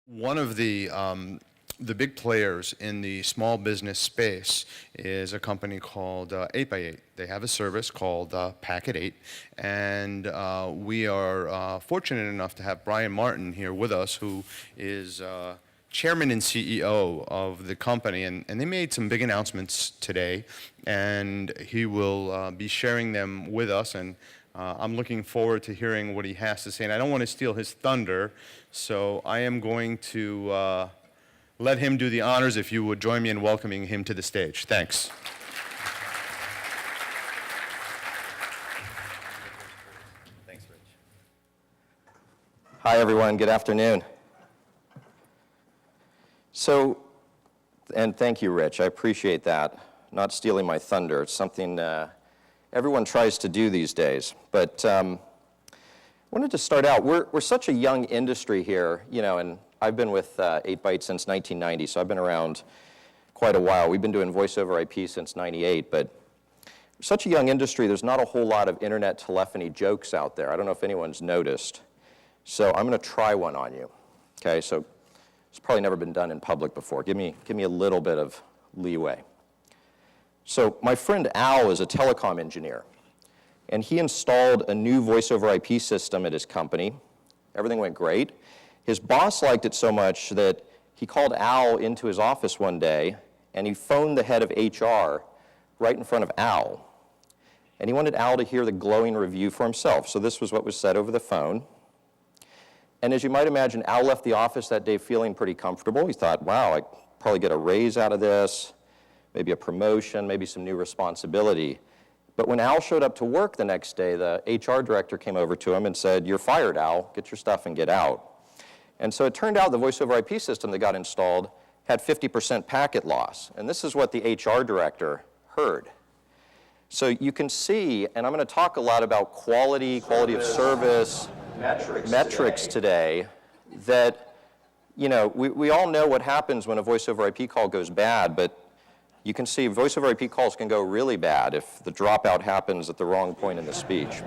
One of the big players in the small business space is a company called 8x8. They have a service called Packet 8, and we are fortunate enough to have Bryan Martin here with us, who is chairman and CEO of the company, and they made some big announcements today, and he will be sharing them with us, and I'm looking forward to hearing what he has to say, and I don't want to steal his thunder, so I am going to let him do the honors. If you would join me in welcoming him to the stage. Thanks. Thanks, Rich. Hi, everyone. Good afternoon. So, and thank you, Rich. I appreciate that. Not stealing my thunder. It's something everyone tries to do these days. But I wanted to start out. We're such a young industry here, you know, and I've been with 8x8 since 1990, so I've been around quite a while. We've been doing voice over IP since '98, but we're such a young industry, there's not a whole lot of internet telephony jokes out there. I don't know if anyone's noticed. So I'm going to try one on you. Okay, so it's probably never been done in public before. Give me a little bit of leeway. So my friend Al is a telecom engineer, and he installed a new voice over IP system at his company. Everything went great. His boss liked it so much that he called Al into his office one day, and he phoned the head of HR right in front of Al. And he wanted Al to hear the glowing review for himself. So this was what was said over the phone. And as you might imagine, Al left the office that day feeling pretty comfortable. He thought, wow, I probably get a raise out of this, maybe a promotion, maybe some new responsibility. But when Al showed up to work the next day, the HR director came over to him and said, "You're fired, Al. Get your stuff and get out." And so it turned out the voice over IP system that got installed had 50% packet loss. And this is what the HR director heard. So you can see, and I'm going to talk a lot about quality of service, metrics today, that, you know, we all know what happens when a voice over IP call goes bad, but you can see voice over IP calls can go really bad if the dropout happens at the wrong point in the speech.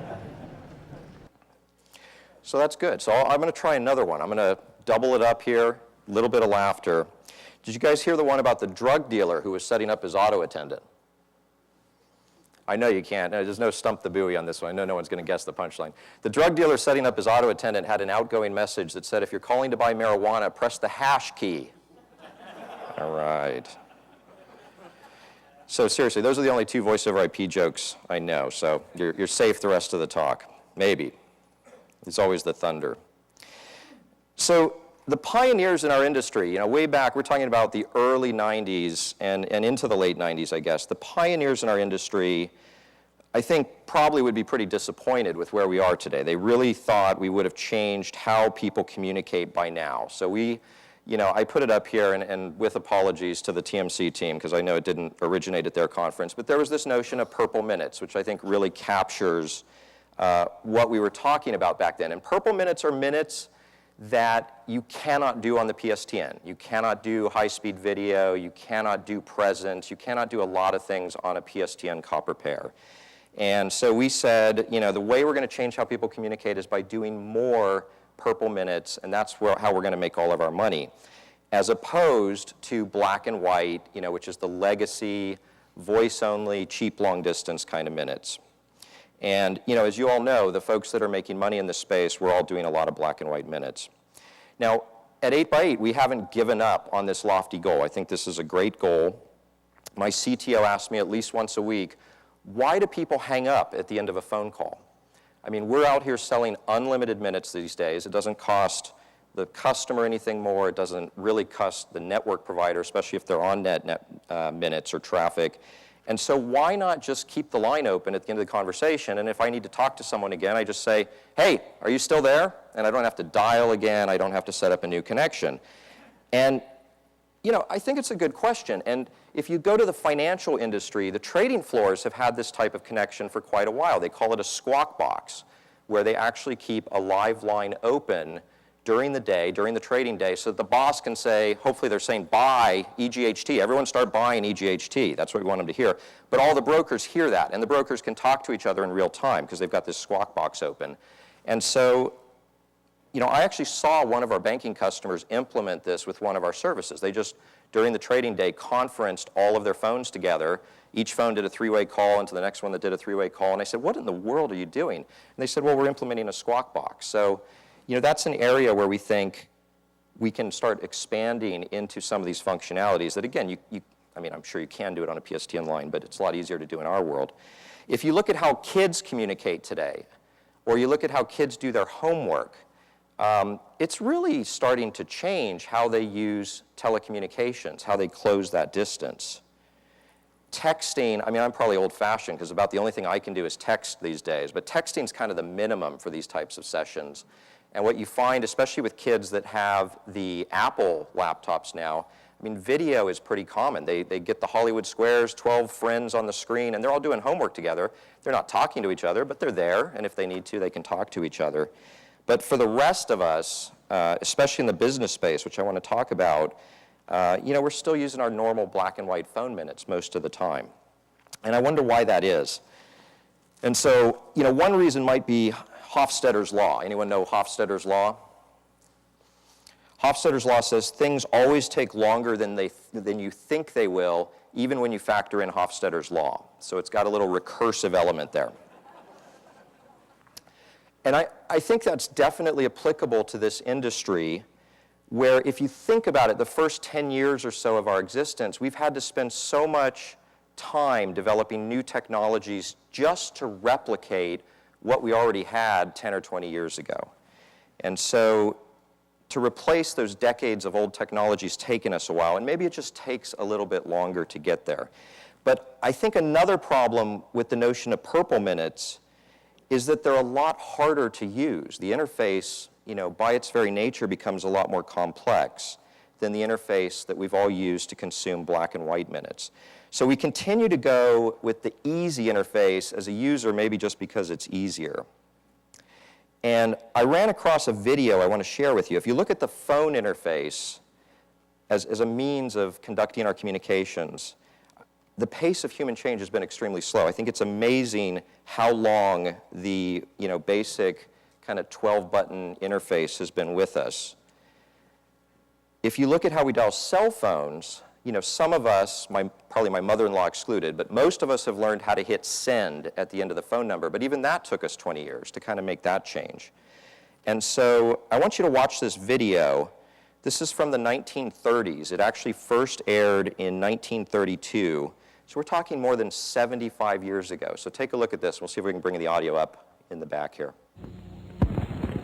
So that's good. So I'm going to try another one. I'm going to double it up here, a little bit of laughter. Did you guys hear the one about the drug dealer who was setting up his auto attendant? I know you can't. There's no stump the buoy on this one. I know no one's going to guess the punchline. The drug dealer setting up his auto attendant had an outgoing message that said, "If you're calling to buy marijuana, press the hash key." All right. So seriously, those are the only two voice over IP jokes I know. So you're safe the rest of the talk. Maybe. It's always the thunder. So the pioneers in our industry, you know, way back, we're talking about the early 90s and into the late 90s, I guess. The pioneers in our industry, I think, probably would be pretty disappointed with where we are today. They really thought we would have changed how people communicate by now. So you know, I put it up here, and with apologies to the TMC team, because I know it didn't originate at their conference, but there was this notion of purple minutes, which I think really captures what we were talking about back then. And purple minutes are minutes that you cannot do on the PSTN. You cannot do high-speed video, you cannot do presence, you cannot do a lot of things on a PSTN copper pair. And so we said, you know, the way we're going to change how people communicate is by doing more purple minutes, and that's how we're going to make all of our money, as opposed to black and white, you know, which is the legacy, voice-only, cheap long-distance kind of minutes. And, you know, as you all know, the folks that are making money in this space, we're all doing a lot of black and white minutes. Now, at 8x8, we haven't given up on this lofty goal. I think this is a great goal. My CTO asks me at least once a week, why do people hang up at the end of a phone call? I mean, we're out here selling unlimited minutes these days. It doesn't cost the customer anything more. It doesn't really cost the network provider, especially if they're on net minutes or traffic. And so why not just keep the line open at the end of the conversation? And if I need to talk to someone again, I just say, "Hey, are you still there?" And I don't have to dial again. I don't have to set up a new connection. And, you know, I think it's a good question. And if you go to the financial industry, the trading floors have had this type of connection for quite a while. They call it a squawk box, where they actually keep a live line open during the day, during the trading day, so that the boss can say, hopefully they're saying, "Buy EGHT. Everyone start buying EGHT. That's what we want them to hear. But all the brokers hear that, and the brokers can talk to each other in real time because they've got this squawk box open. And so I actually saw one of our banking customers implement this with one of our services. They just, during the trading day, conferenced all of their phones together. Each phone did a three-way call into the next one that did a three-way call. And I said, what in the world are you doing? And they said, well, we're implementing a squawk box. So, that's an area where we think we can start expanding into some of these functionalities that, again, I'm sure you can do it on a PSTN line, but it's a lot easier to do in our world. If you look at how kids communicate today, or you look at how kids do their homework, it's really starting to change how they use telecommunications, how they close that distance. Texting, I'm probably old-fashioned because about the only thing I can do is text these days, but texting's kind of the minimum for these types of sessions. And what you find, especially with kids that have the Apple laptops now, video is pretty common. They get the Hollywood Squares, 12 friends on the screen, and they're all doing homework together. They're not talking to each other, but they're there, and if they need to, they can talk to each other. But for the rest of us, especially in the business space, which I want to talk about, we're still using our normal black and white phone minutes most of the time. And I wonder why that is. And so, one reason might be Hofstadter's Law. Anyone know Hofstadter's Law? Hofstadter's Law says things always take longer than you think they will, even when you factor in Hofstadter's Law. So it's got a little recursive element there. And I think that's definitely applicable to this industry, where if you think about it, the first 10 years or so of our existence, we've had to spend so much time developing new technologies just to replicate what we already had 10 or 20 years ago. And so to replace those decades of old technologies taken us a while, and maybe it just takes a little bit longer to get there. But I think another problem with the notion of purple minutes is that they're a lot harder to use. The interface, by its very nature becomes a lot more complex than the interface that we've all used to consume black and white minutes. So we continue to go with the easy interface as a user, maybe just because it's easier. And I ran across a video I want to share with you. If you look at the phone interface as a means of conducting our communications, the pace of human change has been extremely slow. I think it's amazing how long the basic kind of 12-button interface has been with us. If you look at how we dial cell phones, some of us, probably my mother-in-law excluded, but most of us have learned how to hit send at the end of the phone number, but even that took us 20 years to kind of make that change. And so I want you to watch this video. This is from the 1930s. It actually first aired in 1932. So we're talking more than 75 years ago. So take a look at this. We'll see if we can bring the audio up in the back here.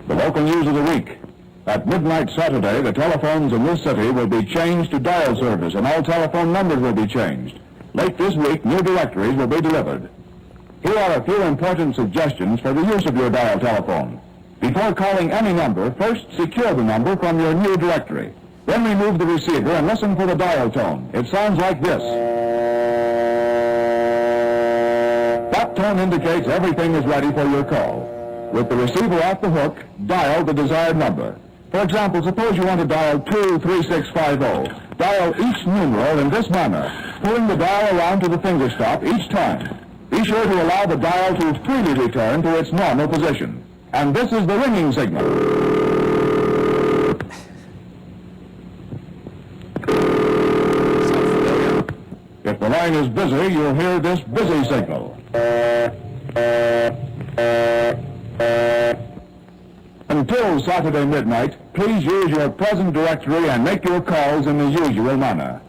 The local news of the week. At midnight Saturday, the telephones in this city will be changed to dial service, and all telephone numbers will be changed. Late this week, new directories will be delivered. Here are a few important suggestions for the use of your dial telephone. Before calling any number, first secure the number from your new directory. Then remove the receiver and listen for the dial tone. It sounds like this. That tone indicates everything is ready for your call. With the receiver off the hook, dial the desired number. For example, suppose you want to dial 23650. Dial each numeral in this manner, pulling the dial around to the finger stop each time. Be sure to allow the dial to freely return to its normal position. And this is the ringing signal. If the line is busy, you'll hear this busy signal. Until Saturday midnight, please use your present directory and make your calls in the usual manner.